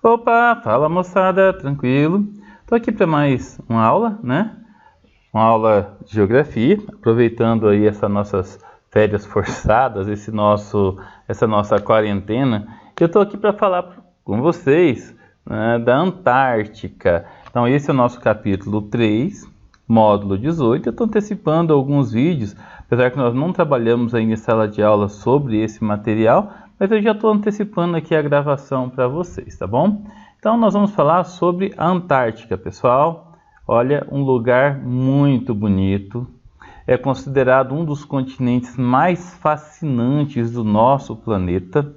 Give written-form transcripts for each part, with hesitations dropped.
Opa, fala moçada, tranquilo? Tô aqui para mais uma aula, né? Uma aula de geografia, aproveitando aí essas nossas férias forçadas, essa nossa quarentena. Eu tô aqui para falar com vocês, né, da Antártica. Então esse é o nosso capítulo 3, módulo 18. Eu estou antecipando alguns vídeos, apesar que nós não trabalhamos ainda em sala de aula sobre esse material, mas eu já estou antecipando aqui a gravação para vocês, tá bom? Então nós vamos falar sobre a Antártica, pessoal. Olha, um lugar muito bonito. É considerado um dos continentes mais fascinantes do nosso planeta.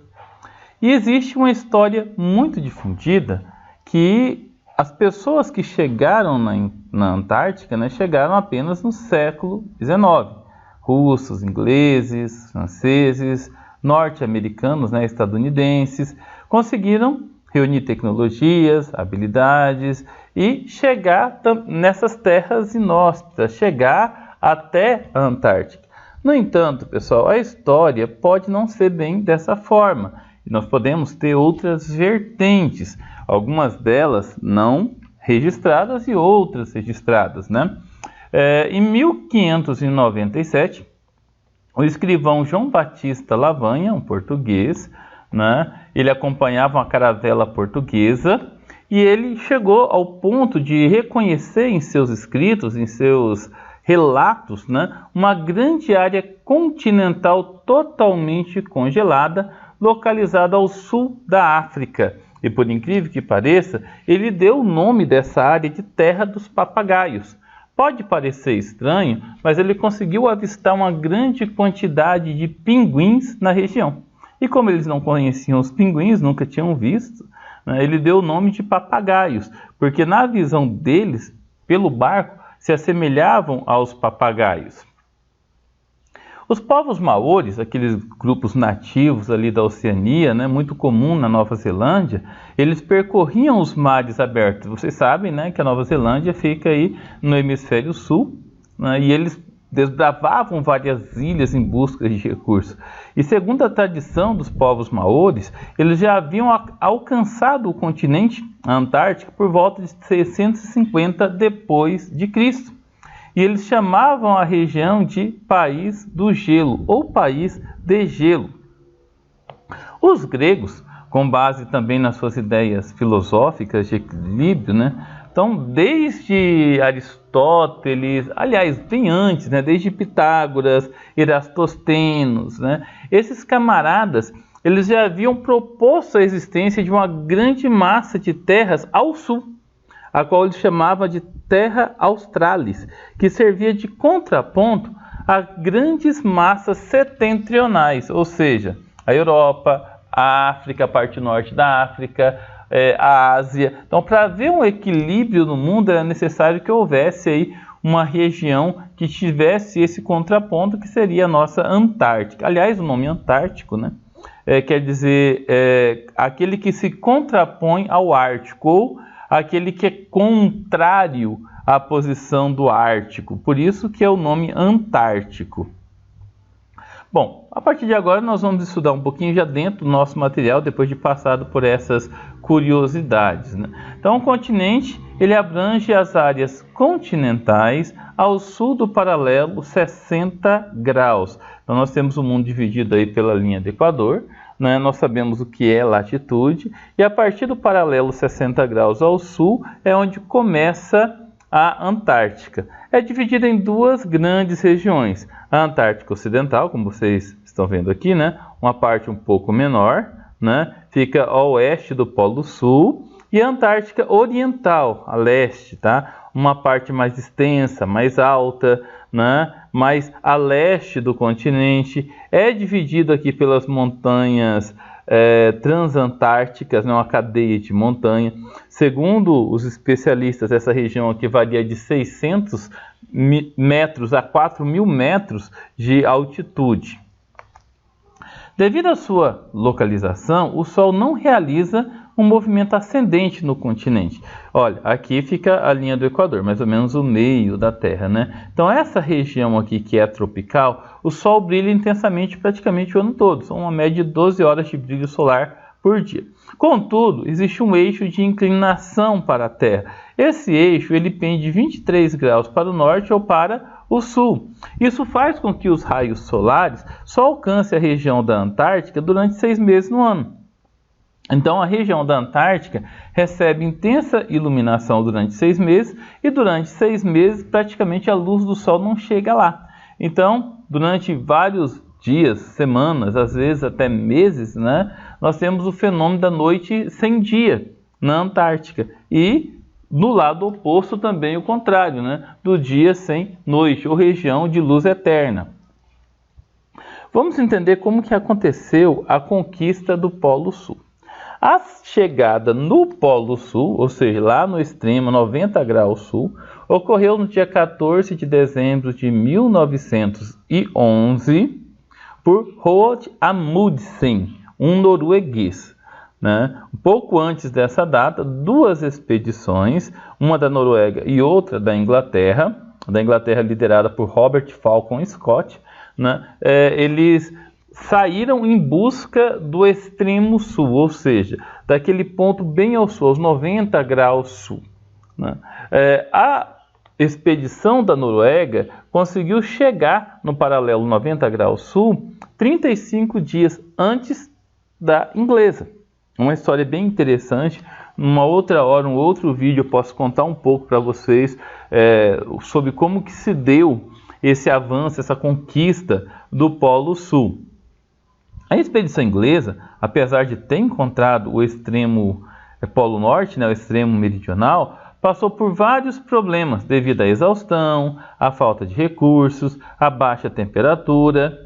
E existe uma história muito difundida que as pessoas que chegaram na Antártica, né, chegaram apenas no século XIX. Russos, ingleses, franceses, norte-americanos, né, estadunidenses, conseguiram reunir tecnologias, habilidades e chegar nessas terras inóspitas, chegar até a Antártica. No entanto, pessoal, a história pode não ser bem dessa forma. E nós podemos ter outras vertentes, algumas delas não registradas e outras registradas, né? Em 1597, o escrivão João Batista Lavanha, um português, né, ele acompanhava uma caravela portuguesa e ele chegou ao ponto de reconhecer em seus escritos, em seus relatos, né, uma grande área continental totalmente congelada, localizada ao sul da África. E por incrível que pareça, ele deu o nome dessa área de Terra dos Papagaios. Pode parecer estranho, mas ele conseguiu avistar uma grande quantidade de pinguins na região. E como eles não conheciam os pinguins, nunca tinham visto, né, ele deu o nome de papagaios, porque na visão deles, pelo barco, se assemelhavam aos papagaios. Os povos maoris, aqueles grupos nativos ali da Oceania, né, muito comum na Nova Zelândia, eles percorriam os mares abertos. Vocês sabem, né, que a Nova Zelândia fica aí no hemisfério sul, né, e eles desbravavam várias ilhas em busca de recursos. E segundo a tradição dos povos maoris, eles já haviam alcançado o continente, a Antártica, por volta de 650 depois de Cristo. E eles chamavam a região de País do Gelo, ou País de Gelo. Os gregos, com base também nas suas ideias filosóficas de equilíbrio, né? Então, desde Aristóteles, aliás, bem antes, né? Desde Pitágoras, Eratosthenes, né? Esses camaradas, eles já haviam proposto a existência de uma grande massa de terras ao sul, a qual eles chamavam de Terra Australis, que servia de contraponto a grandes massas setentrionais, ou seja, a Europa, a África, a parte norte da África, a Ásia. Então, para haver um equilíbrio no mundo, era necessário que houvesse aí uma região que tivesse esse contraponto, que seria a nossa Antártica. Aliás, o nome Antártico, né, quer dizer aquele que se contrapõe ao Ártico, ou aquele que é contrário à posição do Ártico. Por isso que é o nome Antártico. Bom, a partir de agora nós vamos estudar um pouquinho já dentro do nosso material, depois de passado por essas curiosidades, né? Então, o continente, ele abrange as áreas continentais ao sul do paralelo 60 graus. Então, nós temos o mundo dividido aí pela linha do Equador, né? Nós sabemos o que é latitude, e a partir do paralelo 60 graus ao sul é onde começa a Antártica. É dividida em duas grandes regiões. A Antártica Ocidental, como vocês estão vendo aqui, né? Uma parte um pouco menor, né? Fica ao oeste do Polo Sul, e a Antártica Oriental, a leste, tá? Uma parte mais extensa, mais alta, né? Mais a leste do continente. É dividido aqui pelas montanhas transantárticas, né? Uma cadeia de montanha. Segundo os especialistas, essa região aqui varia de 600 metros a 4.000 metros de altitude. Devido à sua localização, o Sol não realiza um movimento ascendente no continente. Olha, aqui fica a linha do Equador, mais ou menos o meio da Terra, né? Então essa região aqui que é tropical, o Sol brilha intensamente praticamente o ano todo. São uma média de 12 horas de brilho solar por dia. Contudo, existe um eixo de inclinação para a Terra. Esse eixo ele pende de 23 graus para o norte ou para o sul. Isso faz com que os raios solares só alcancem a região da Antártica durante 6 meses no ano. Então, a região da Antártica recebe intensa iluminação durante 6 meses e durante 6 meses praticamente a luz do Sol não chega lá. Então, durante vários dias, semanas, às vezes até meses, né, nós temos o fenômeno da noite sem dia na Antártica. E no lado oposto também o contrário, né, do dia sem noite, ou região de luz eterna. Vamos entender como que aconteceu a conquista do Polo Sul. A chegada no Polo Sul, ou seja, lá no extremo 90 graus sul, ocorreu no dia 14 de dezembro de 1911 por Roald Amundsen, um norueguês. Né? Um pouco antes dessa data, 2 expedições, uma da Noruega e outra da Inglaterra liderada por Robert Falcon Scott, né? Eles saíram em busca do extremo sul, ou seja, daquele ponto bem ao sul, aos 90 graus sul. Né? A expedição da Noruega conseguiu chegar no paralelo 90 graus sul 35 dias antes da inglesa. Uma história bem interessante. Numa outra hora, um outro vídeo, eu posso contar um pouco para vocês sobre como que se deu esse avanço, essa conquista do Polo Sul. A expedição inglesa, apesar de ter encontrado o extremo Polo Norte, né, o extremo meridional, passou por vários problemas devido à exaustão, à falta de recursos, à baixa temperatura.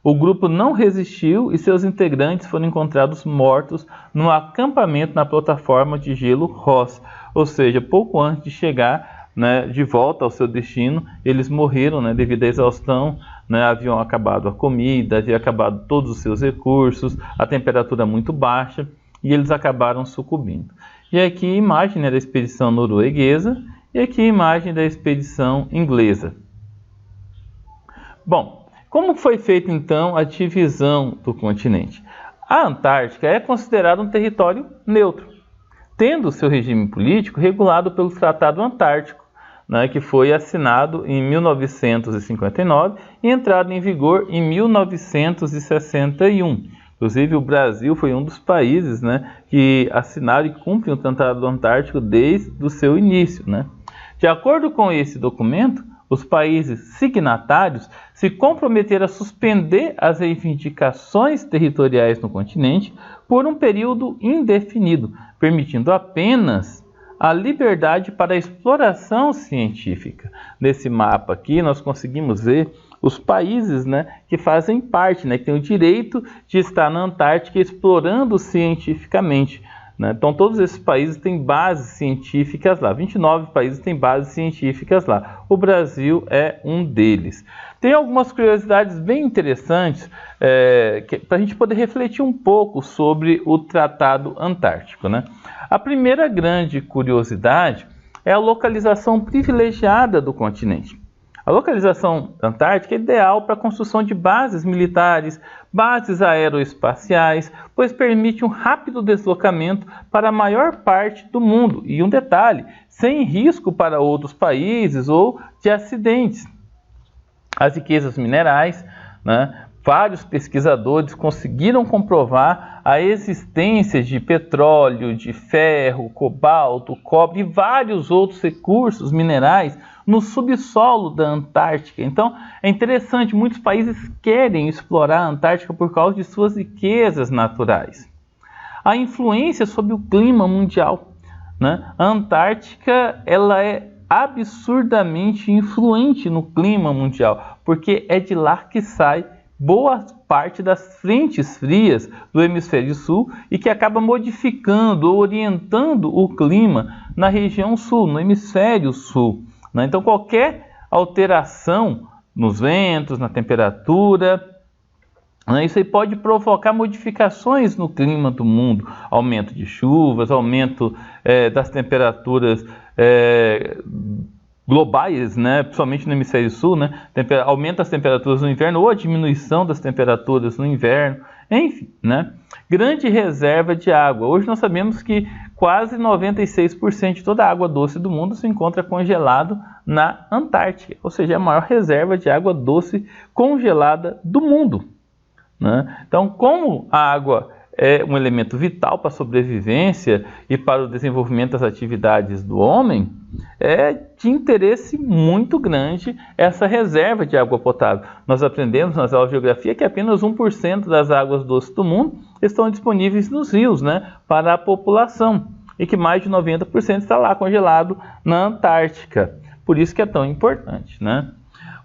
O grupo não resistiu e seus integrantes foram encontrados mortos no acampamento na plataforma de gelo Ross, ou seja, pouco antes de chegar, né, de volta ao seu destino, eles morreram, né, devido à exaustão, né, haviam acabado a comida, havia acabado todos os seus recursos, a temperatura muito baixa e eles acabaram sucumbindo. E aqui a imagem, né, da expedição norueguesa e aqui a imagem da expedição inglesa. Bom, como foi feita então a divisão do continente? A Antártica é considerada um território neutro, tendo seu regime político regulado pelo Tratado Antártico, né, que foi assinado em 1959 e entrado em vigor em 1961. Inclusive, o Brasil foi um dos países, né, que assinaram e cumprem o Tratado Antártico desde o seu início. Né? De acordo com esse documento, os países signatários se comprometeram a suspender as reivindicações territoriais no continente por um período indefinido, permitindo apenas a liberdade para a exploração científica. Nesse mapa aqui, nós conseguimos ver os países, né, que fazem parte, né, que têm o direito de estar na Antártica explorando cientificamente. Né? Então, todos esses países têm bases científicas lá. 29 países têm bases científicas lá. O Brasil é um deles. Tem algumas curiosidades bem interessantes para a gente poder refletir um pouco sobre o Tratado Antártico. Né? A primeira grande curiosidade é a localização privilegiada do continente. A localização antártica é ideal para a construção de bases militares, bases aeroespaciais, pois permite um rápido deslocamento para a maior parte do mundo. E um detalhe, sem risco para outros países ou de acidentes. As riquezas minerais, né? Vários pesquisadores conseguiram comprovar a existência de petróleo, de ferro, cobalto, cobre e vários outros recursos minerais no subsolo da Antártica. Então, é interessante, muitos países querem explorar a Antártica por causa de suas riquezas naturais. A influência sobre o clima mundial, né? A Antártica ela é absurdamente influente no clima mundial, porque é de lá que sai boa parte das frentes frias do hemisfério sul e que acaba modificando ou orientando o clima na região sul, no hemisfério sul. Né? Então, qualquer alteração nos ventos, na temperatura, né, isso aí pode provocar modificações no clima do mundo, aumento de chuvas, aumento das temperaturas globais, né, principalmente no hemisfério sul, né, aumenta as temperaturas no inverno ou a diminuição das temperaturas no inverno. Enfim, né? Grande reserva de água. Hoje nós sabemos que quase 96% de toda a água doce do mundo se encontra congelado na Antártica, ou seja, a maior reserva de água doce congelada do mundo, né? Então, como a água é um elemento vital para a sobrevivência e para o desenvolvimento das atividades do homem, é de interesse muito grande essa reserva de água potável. Nós aprendemos nas aulas de geografia que apenas 1% das águas doces do mundo estão disponíveis nos rios, né, para a população, e que mais de 90% está lá congelado na Antártica. Por isso que é tão importante, né?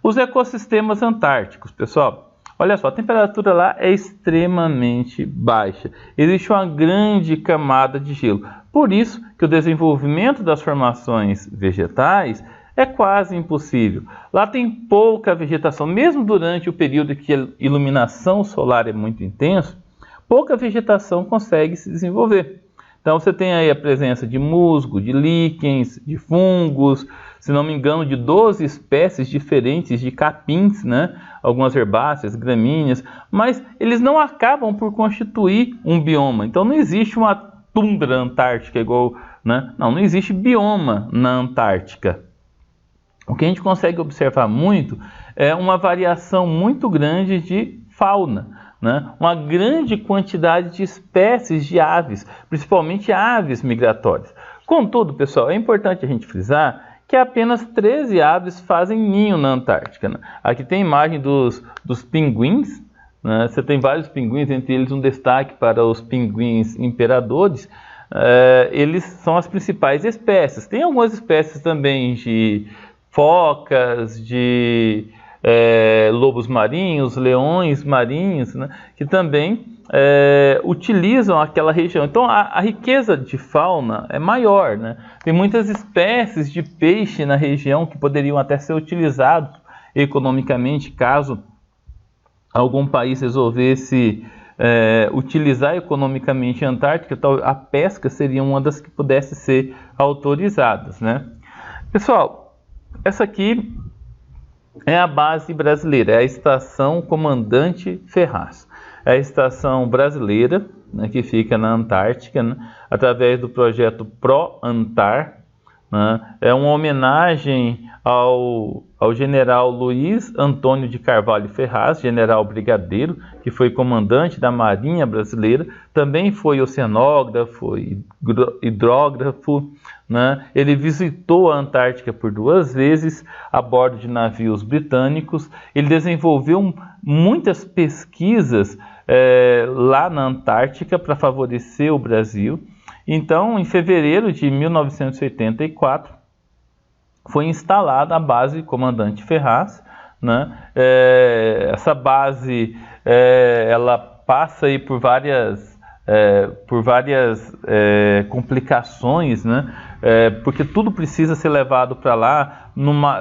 Os ecossistemas antárticos, pessoal. Olha só, a temperatura lá é extremamente baixa. Existe uma grande camada de gelo. Por isso que o desenvolvimento das formações vegetais é quase impossível. Lá tem pouca vegetação, mesmo durante o período em que a iluminação solar é muito intensa, pouca vegetação consegue se desenvolver. Então você tem aí a presença de musgo, de líquens, de fungos, se não me engano, de 12 espécies diferentes de capins, né? Algumas herbáceas, gramíneas, mas eles não acabam por constituir um bioma. Então não existe uma tundra antártica igual, né? Não existe bioma na Antártica. O que a gente consegue observar muito é uma variação muito grande de fauna, né? Uma grande quantidade de espécies de aves, principalmente aves migratórias. Contudo, pessoal, é importante a gente frisar que apenas 13 aves fazem ninho na Antártica, né? Aqui tem a imagem dos pinguins, né? Você tem vários pinguins, entre eles um destaque para os pinguins imperadores. Eles são as principais espécies. Tem algumas espécies também de focas, de lobos marinhos, leões marinhos, né? Que também utilizam aquela região. Então a riqueza de fauna é maior, né? Tem muitas espécies de peixe na região que poderiam até ser utilizados economicamente caso algum país resolvesse utilizar economicamente a Antártica. A pesca seria uma das que pudesse ser autorizadas, né? Pessoal, essa aqui é a base brasileira, é a Estação Comandante Ferraz. É a estação brasileira, né, que fica na Antártica, né, através do projeto ProAntar, né, é uma homenagem ao general Luiz Antônio de Carvalho Ferraz, general brigadeiro, que foi comandante da Marinha Brasileira, também foi oceanógrafo, hidrógrafo, né? Ele visitou a Antártica por 2 vezes a bordo de navios britânicos. Ele desenvolveu muitas pesquisas lá na Antártica para favorecer o Brasil. Então, em fevereiro de 1984, foi instalada a base Comandante Ferraz, né? Essa base ela passa aí por várias complicações, né? Porque tudo precisa ser levado para lá.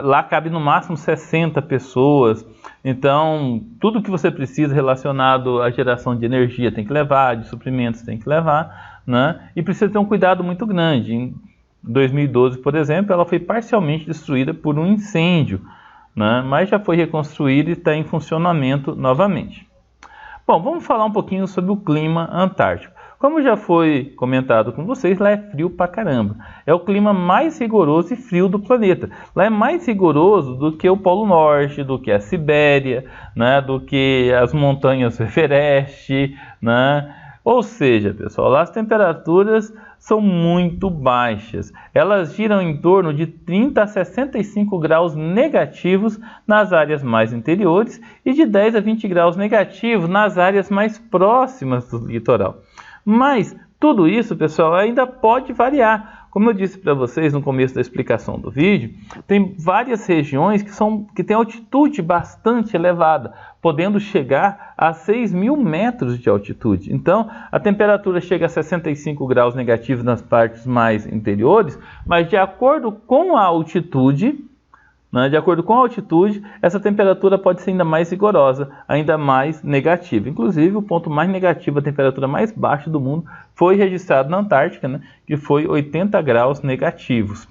Lá cabe no máximo 60 pessoas. Então, tudo que você precisa relacionado à geração de energia tem que levar, de suprimentos tem que levar, né? E precisa ter um cuidado muito grande. Em 2012, por exemplo, ela foi parcialmente destruída por um incêndio, né? Mas já foi reconstruída e está em funcionamento novamente. Bom, vamos falar um pouquinho sobre o clima antártico. Como já foi comentado com vocês, lá é frio pra caramba. É o clima mais rigoroso e frio do planeta. Lá é mais rigoroso do que o Polo Norte, do que a Sibéria, né, do que as montanhas Everest, né? Ou seja, pessoal, lá as temperaturas são muito baixas. Elas giram em torno de 30 a 65 graus negativos nas áreas mais interiores e de 10 a 20 graus negativos nas áreas mais próximas do litoral. Mas tudo isso, pessoal, ainda pode variar. Como eu disse para vocês no começo da explicação do vídeo, tem várias regiões que têm altitude bastante elevada, podendo chegar a 6.000 metros de altitude. Então, a temperatura chega a 65 graus negativos nas partes mais interiores, mas de acordo com a altitude, essa temperatura pode ser ainda mais rigorosa, ainda mais negativa. Inclusive, o ponto mais negativo, a temperatura mais baixa do mundo, foi registrado na Antártica, né, que foi 80 graus negativos.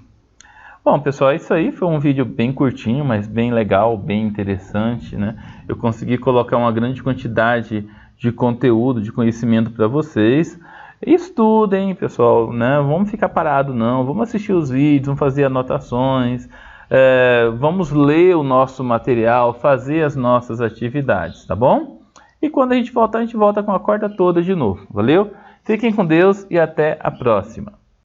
Bom, pessoal, isso aí foi um vídeo bem curtinho, mas bem legal, bem interessante, né? Eu consegui colocar uma grande quantidade de conteúdo, de conhecimento para vocês. Estudem, pessoal, né? Vamos ficar parado não, vamos assistir os vídeos, vamos fazer anotações, vamos ler o nosso material, fazer as nossas atividades, tá bom? E quando a gente volta com a corda toda de novo, valeu? Fiquem com Deus e até a próxima.